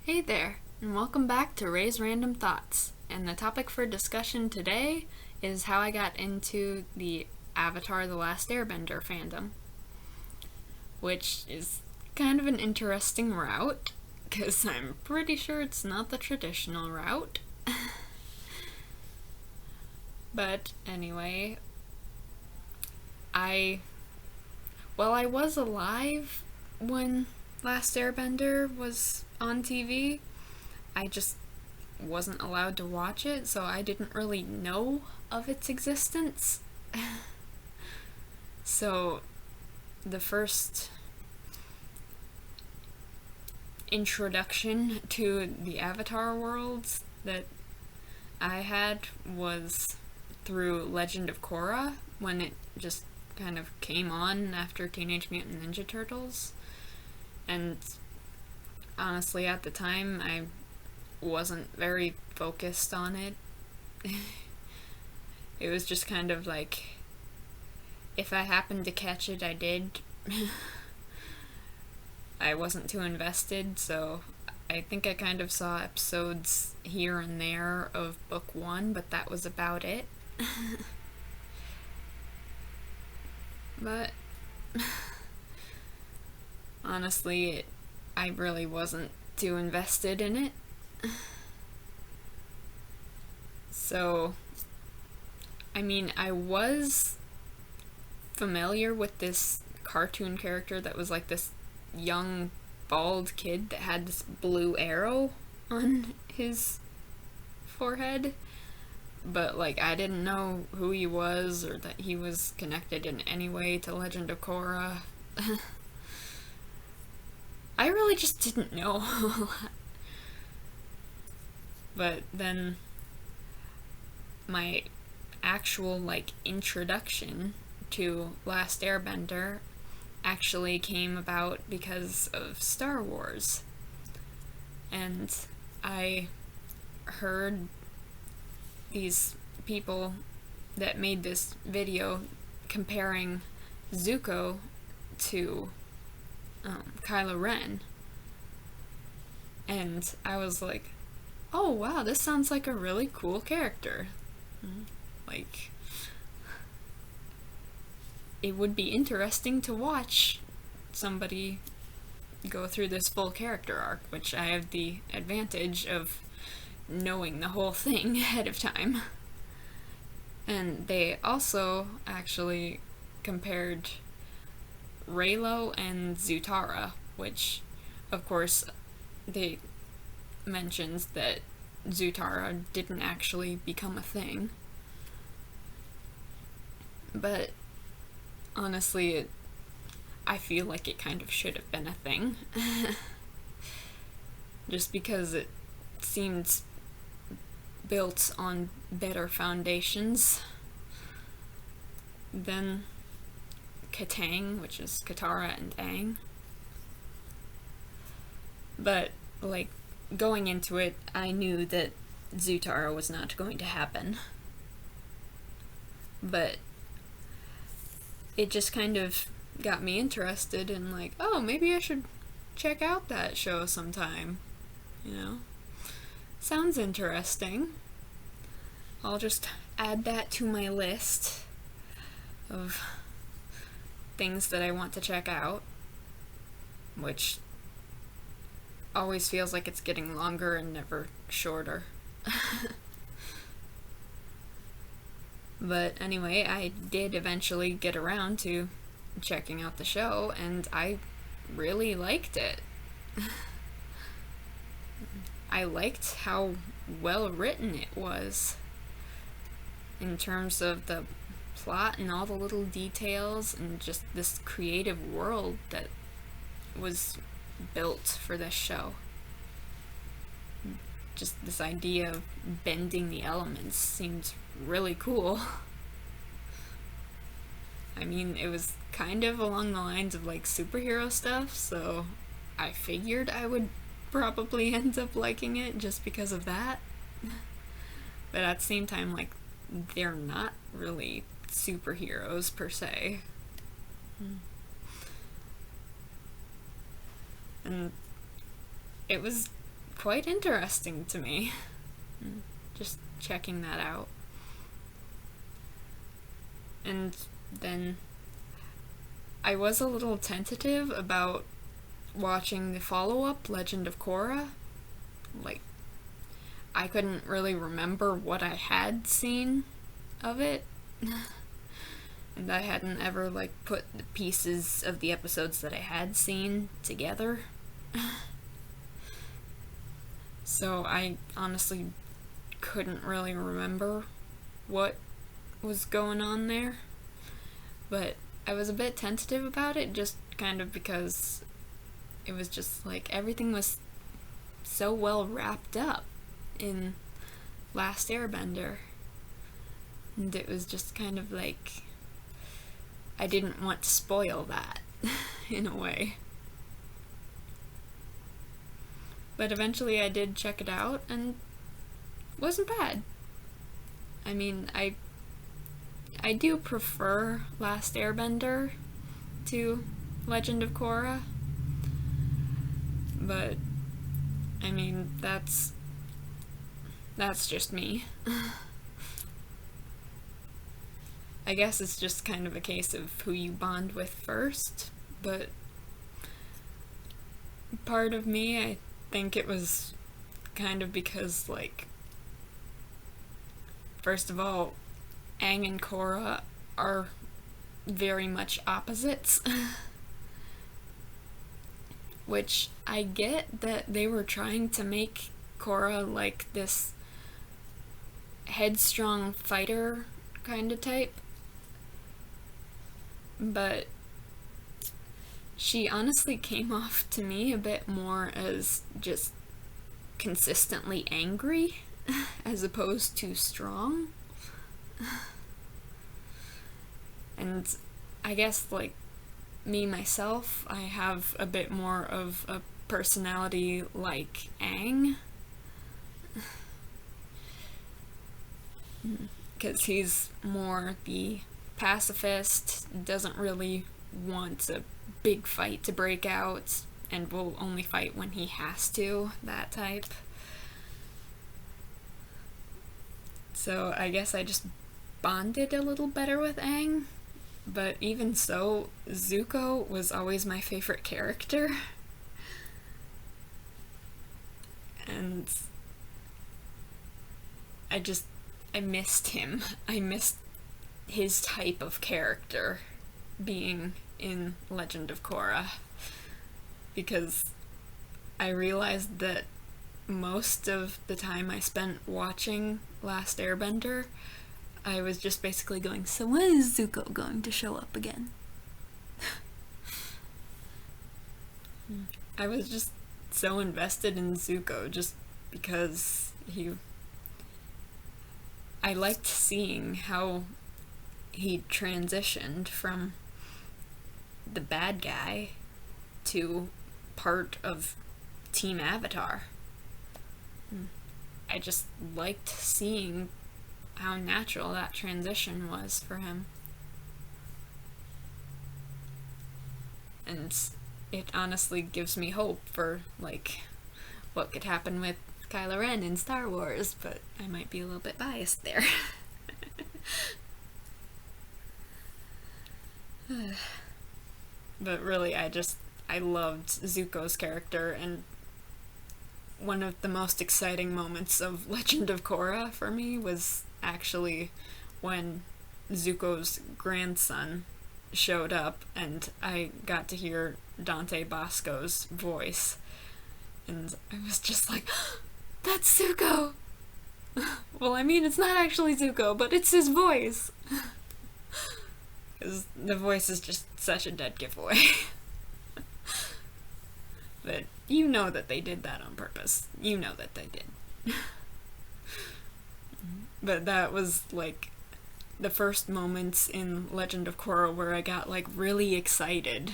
Hey there, and welcome back to Ray's Random Thoughts. And the topic for discussion today is how I got into the Avatar The Last Airbender fandom, which is kind of an interesting route, because I'm pretty sure it's not the traditional route. But anyway, I was alive when Last Airbender was on TV. I just wasn't allowed to watch it, so I didn't really know of its existence. So the first introduction to the Avatar worlds that I had was through Legend of Korra, when it just kind of came on after Teenage Mutant Ninja Turtles. And honestly, at the time, I wasn't very focused on it. It was just kind of like, if I happened to catch it, I did. I wasn't too invested, so I think I kind of saw episodes here and there of book one, but that was about it. But honestly, I really wasn't too invested in it. So, I mean, I was familiar with this cartoon character that was like this young, bald kid that had this blue arrow on his forehead. But, like, I didn't know who he was or that he was connected in any way to Legend of Korra. I really just didn't know. But then my actual, like, introduction to Last Airbender actually came about because of Star Wars. And I heard these people that made this video comparing Zuko to Kylo Ren. And I was like, oh wow, this sounds like a really cool character. Like, it would be interesting to watch somebody go through this full character arc, which I have the advantage of knowing the whole thing ahead of time. And they also actually compared Raylo and Zutara, which, of course, they mentions that Zutara didn't actually become a thing. But honestly, I feel like it kind of should have been a thing. Just because it seemed built on better foundations than Katang, which is Katara and Aang. But, like, going into it, I knew that Zutara was not going to happen. But it just kind of got me interested in, like, oh, maybe I should check out that show sometime. You know? Sounds interesting. I'll just add that to my list of things that I want to check out, which always feels like it's getting longer and never shorter. But anyway, I did eventually get around to checking out the show, and I really liked it. I liked how well written it was in terms of the plot and all the little details and just this creative world that was built for this show. Just this idea of bending the elements seemed really cool. I mean, it was kind of along the lines of like superhero stuff, so I figured I would probably end up liking it just because of that. But at the same time, like, they're not really superheroes per se. And it was quite interesting to me. Just checking that out. And then I was a little tentative about watching the follow-up, Legend of Korra. Like, I couldn't really remember what I had seen of it. And I hadn't ever, like, put the pieces of the episodes that I had seen together. So I honestly couldn't really remember what was going on there. But I was a bit tentative about it, just kind of because it was just like everything was so well wrapped up in Last Airbender. And it was just kind of like I didn't want to spoil that in a way. But eventually I did check it out, and it wasn't bad. I mean, I do prefer Last Airbender to Legend of Korra. But, I mean, that's just me. I guess it's just kind of a case of who you bond with first, but part of me, I think it was kind of because, like, first of all, Aang and Korra are very much opposites. Which I get that they were trying to make Korra like this headstrong fighter kind of type. But she honestly came off to me a bit more as just consistently angry as opposed to strong. And I guess, like, me myself, I have a bit more of a personality like Aang. Because he's more the pacifist, doesn't really want a big fight to break out, and will only fight when he has to, that type. So I guess I just bonded a little better with Aang. But even so, Zuko was always my favorite character. And I missed him. I missed his type of character being in Legend of Korra. Because I realized that most of the time I spent watching Last Airbender, I was just basically going, so when is Zuko going to show up again? I was just so invested in Zuko just because I liked seeing how he transitioned from the bad guy to part of Team Avatar. I just liked seeing how natural that transition was for him. And it honestly gives me hope for, like, what could happen with Kylo Ren in Star Wars, but I might be a little bit biased there. But really, I loved Zuko's character, and one of the most exciting moments of Legend of Korra for me was actually when Zuko's grandson showed up and I got to hear Dante Bosco's voice, and I was just like, that's Zuko! Well, I mean, it's not actually Zuko, but it's his voice! Because the voice is just such a dead giveaway. But you know that they did that on purpose. You know that they did. But that was, like, the first moments in Legend of Korra where I got, like, really excited.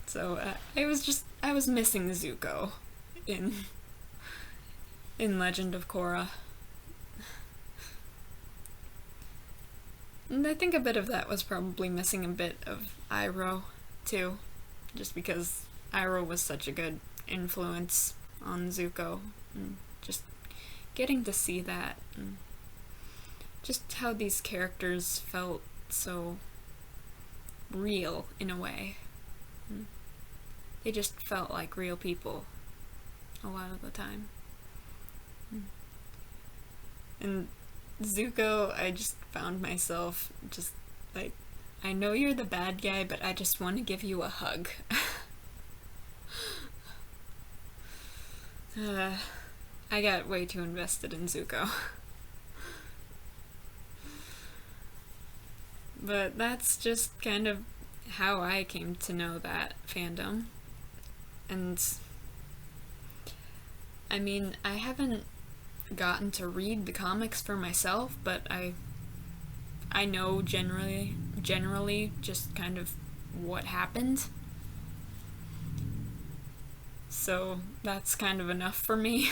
So, I was missing Zuko in Legend of Korra. And I think a bit of that was probably missing a bit of Iroh, too. Just because Iroh was such a good influence on Zuko, and just getting to see that, and just how these characters felt so real in a way. They just felt like real people a lot of the time. And Zuko, I just found myself just like, I know you're the bad guy, but I just want to give you a hug. I got way too invested in Zuko. But that's just kind of how I came to know that fandom. And I mean, I haven't gotten to read the comics for myself, but I know generally just kind of what happened. So that's kind of enough for me.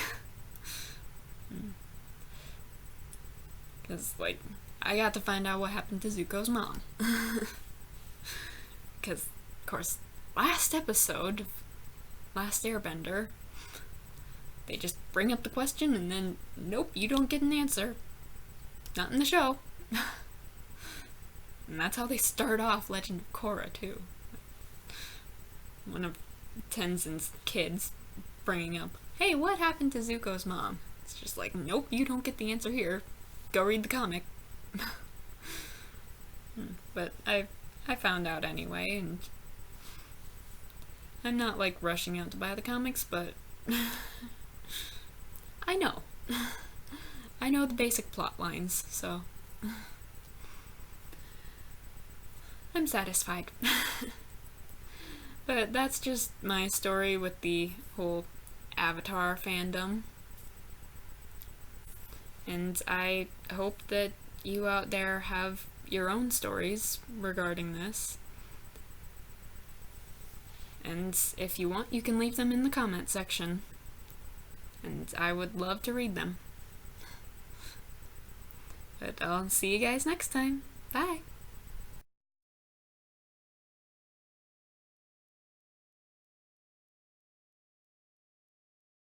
Because, like, I got to find out what happened to Zuko's mom. Because, of course, last episode, Last Airbender, they just bring up the question and then, nope, you don't get an answer. Not in the show. And that's how they start off Legend of Korra, too. One of Tenzin's kids bringing up, hey, what happened to Zuko's mom? It's just like, nope, you don't get the answer here. Go read the comic. But I found out anyway, and I'm not like rushing out to buy the comics, but I know. I know the basic plot lines, so I'm satisfied. But that's just my story with the whole Avatar fandom. And I hope that you out there have your own stories regarding this. And if you want, you can leave them in the comment section. And I would love to read them. But I'll see you guys next time. Bye!